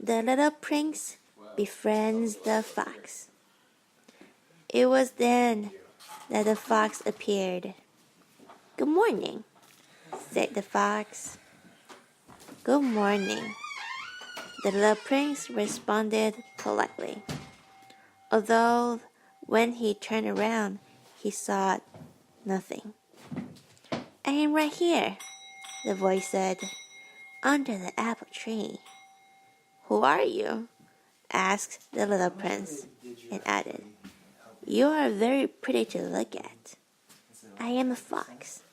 The little prince befriends the fox. It was then that the fox appeared. "Good morning," said the fox. "Good morning," the little prince responded politely, although when he turned around, he saw nothing. "I am right here," the voice said, "under the apple tree." "Who are you?" asked the little prince, and added, "You are very pretty to look at." "I am a fox,"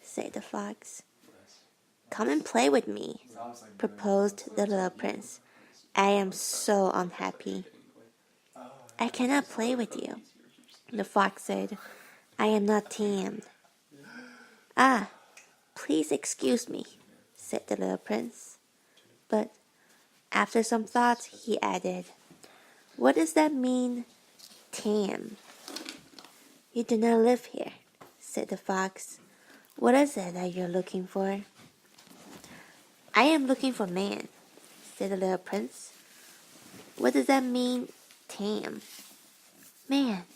said the fox. "Come and play with me," proposed the little prince. "I am so unhappy." "I cannot play with you," the fox said. "I am not tamed." "Ah, please excuse me," said the little prince. But after some thought, he added, "What does that mean, tame?" "You do not live here," said the fox. "What is it that you're looking for?" "I am looking for man," said the little prince. "What does that mean, tame?" "Man,"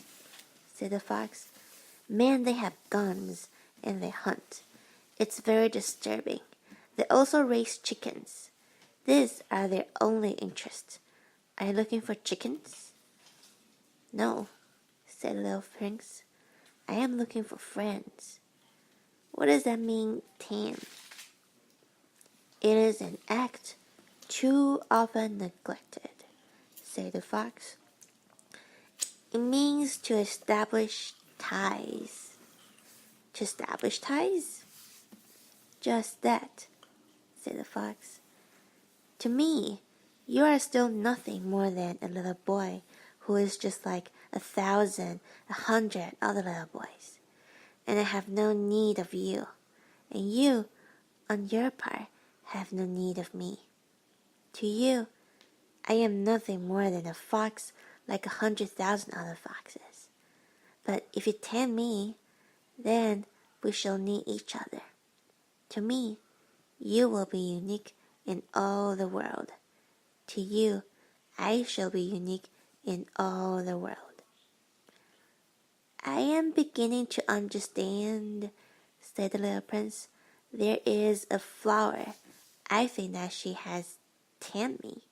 said the fox. "Men, they have guns and they hunt. It's very disturbing. They also raise chickens. These are their only interests. Are you looking for chickens?" "No," said the little prince. "I am looking for friends." "What does that mean, tame?" "It is an act too often neglected," said the fox. "It means to establish ties." "To establish ties?" "Just that," said the fox. "To me, you are still nothing more than a little boy who is just like 1,000, 100 other little boys. And I have no need of you, and you, on your part, have no need of me. To you, I am nothing more than a fox like 100,000 other foxes. But if you tame me, then we shall need each other. To me, you will be unique in all the world. To you, I shall be unique in all the world." "I am beginning to understand," said the little prince. "There is a flower. I think that she has tamed me."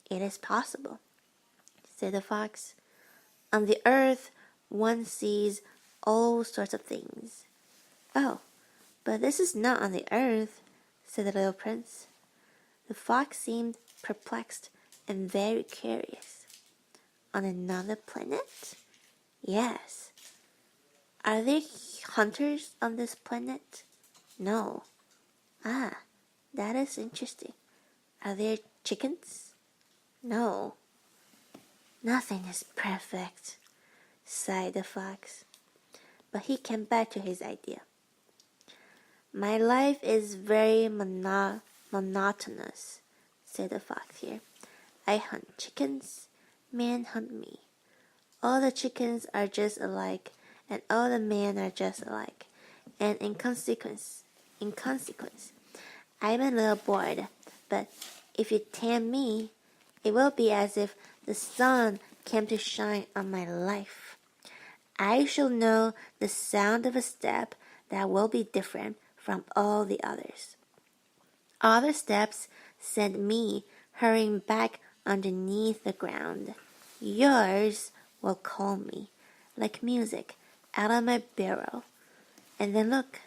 "It is possible," said the fox. "On the earth one sees all sorts of things." "Oh, but this is not on the earth," said the little prince. The fox seemed perplexed and very curious. "On another planet?" "Yes." "Are there hunters on this planet?" "No." "Ah, that is interesting. Are there chickens?" "No." "Nothing is perfect," sighed the fox. But he came back to his idea. "My life is very monotonous," said the fox here. "I hunt chickens, men hunt me. All the chickens are just alike, and all the men are just alike, and in consequence, I'm a little bored, but if you tame me, it will be as if the sun came to shine on my life. I shall know the sound of a step that will be different from all the others. Other steps send me hurrying back underneath the ground. Yours will call me, like music, out of my burrow. And then look,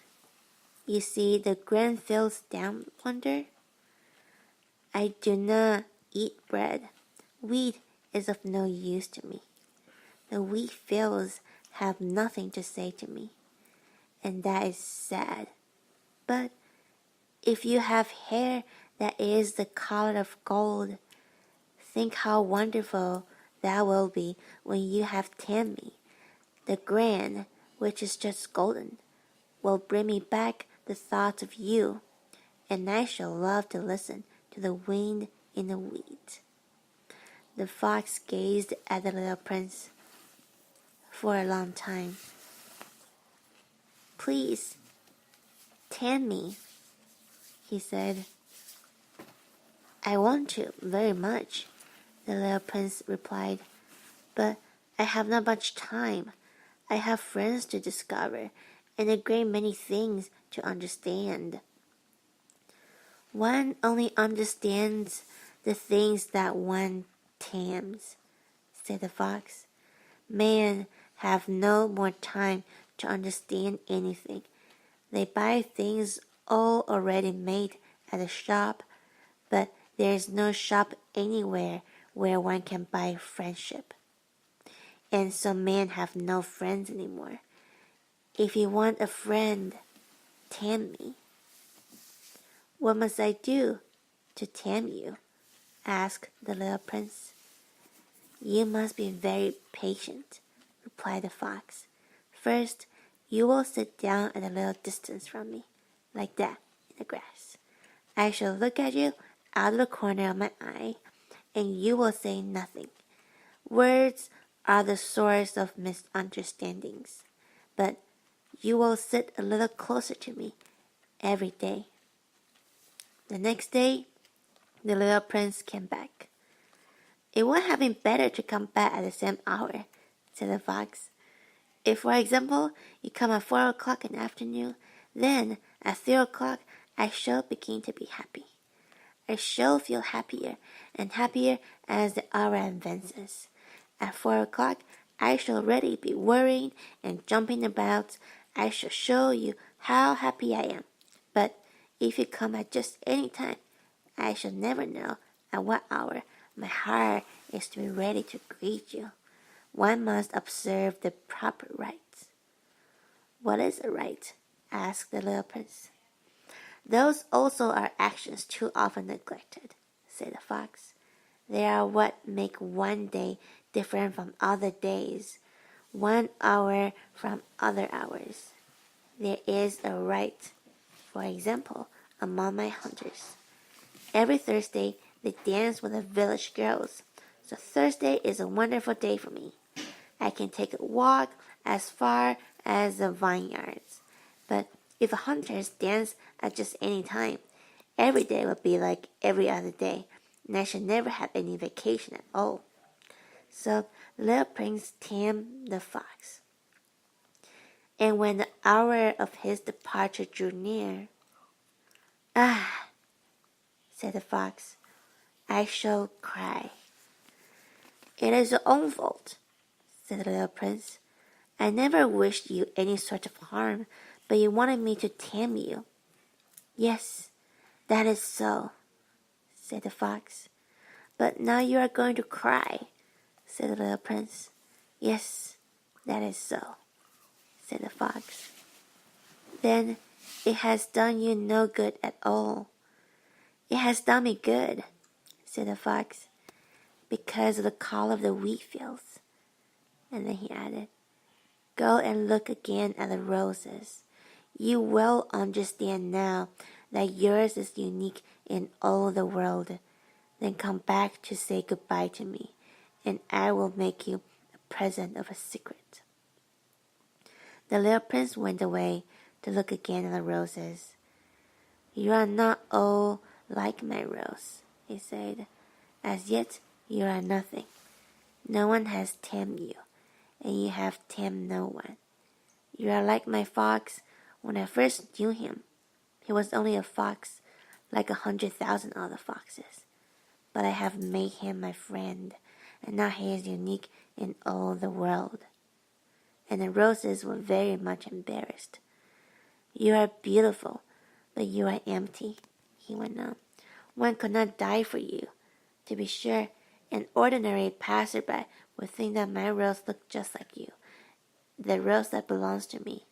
you see the grain fields down yonder? I do not eat bread. Wheat is of no use to me. The wheat fields have nothing to say to me, and that is sad. But if you have hair that is the color of gold, think how wonderful that will be when you have tamed me. The grain, which is just golden, will bring me back the thoughts of you, and I shall love to listen to the wind in the wheat." The fox gazed at the little prince for a long time. "Please, tame me," he said. I want to, very much, the little prince replied, but I have not much time. I have friends to discover, and a great many things to understand. One only understands the things that one tames, said the fox. Men have no more time to understand anything. They buy things all already made at a shop, but there is no shop anywhere where one can buy friendship. And so men have no friends anymore. If you want a friend, tame me. What must I do to tame you? Asked the little prince. You must be very patient, replied the fox. First, you will sit down at a little distance from me, like that, in the grass. I shall look at you out of the corner of my eye, and you will say nothing. Words are the source of misunderstandings, but you will sit a little closer to me every day. The next day, the little prince came back. It would have been better to come back at the same hour, said the fox. If, for example, you come at 4 o'clock in the afternoon, then at 3 o'clock I shall begin to be happy. I shall feel happier and happier as the hour advances. At 4 o'clock I shall already be worrying and jumping about. I shall show you how happy I am. But if you come at just any time, I shall never know at what hour my heart is to be ready to greet you. One must observe the proper rites. What is a rite? Asked the little prince. Those also are actions too often neglected, said the fox. They are what make one day different from other days, 1 hour from other hours. There is a rite, for example, among my hunters. Every Thursday they dance with the village girls, so Thursday is a wonderful day for me. I can take a walk as far as the vineyards. But if the hunters dance at just any time, every day would be like every other day, and I should never have any vacation at all. So the little prince tamed the fox. And when the hour of his departure drew near, "Ah," said the fox, "I shall cry." "It is your own fault," said the little prince. "I never wished you any sort of harm, but you wanted me to tame you." "Yes, that is so," said the fox. "But now you are going to cry," said the little prince. "Yes, that is so," said the fox. "Then it has done you no good at all." "It has done me good," said the fox, "because of the call of the wheat fields." And then he added, "Go and look again at the roses. You will understand now that yours is unique in all the world. Then come back to say goodbye to me, and I will make you a present of a secret." The little prince went away to look again at the roses. "You are not all like my rose," he said. "As yet you are nothing. No one has tamed you, and you have tamed no one. You are like my fox. When I first knew him, he was only a fox, like 100,000 other foxes. But I have made him my friend, and now he is unique in all the world." And the roses were very much embarrassed. "You are beautiful, but you are empty," he went on. "One could not die for you. To be sure, an ordinary passerby would think that my rose looked just like you, the rose that belongs to me.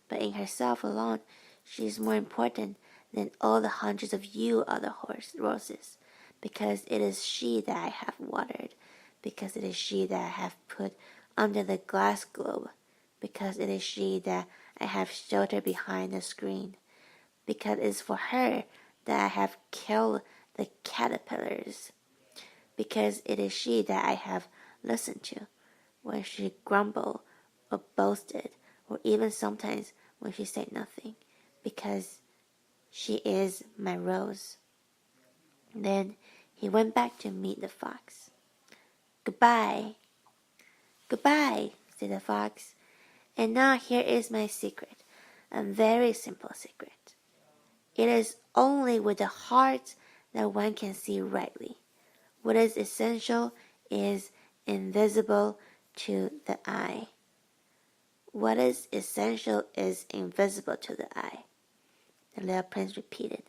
But in herself alone, she is more important than all the hundreds of you other roses, because it is she that I have watered, because it is she that I have put under the glass globe, because it is she that I have sheltered behind the screen, because it is for her that I have killed the caterpillars, because it is she that I have listened to when she grumbled or boasted, or even sometimes when she said nothing, because she is my rose." Then He went back to meet the fox. Goodbye. Goodbye, said the fox. And now here is my secret, a very simple secret. It is only with the heart that one can see rightly. What is essential is invisible to the eye. What is essential is invisible to the eye, the little prince repeated,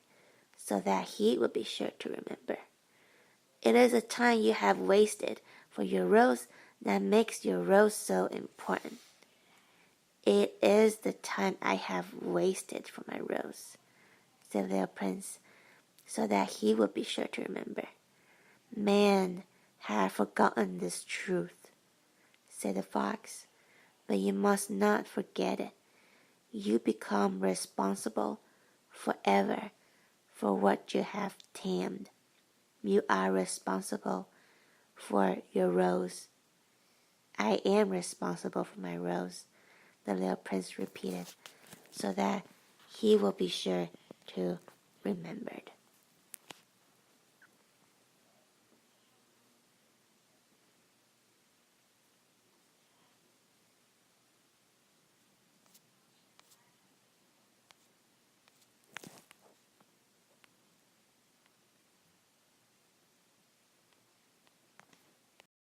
so that he would be sure to remember. It is the time you have wasted for your rose that makes your rose so important. It is the time I have wasted for my rose, said the little prince, so that he would be sure to remember. Man had forgotten this truth, said the fox, but you must not forget it. You become responsible forever for what you have tamed. You are responsible for your rose. I am responsible for my rose, the little prince repeated, so that he will be sure to remember.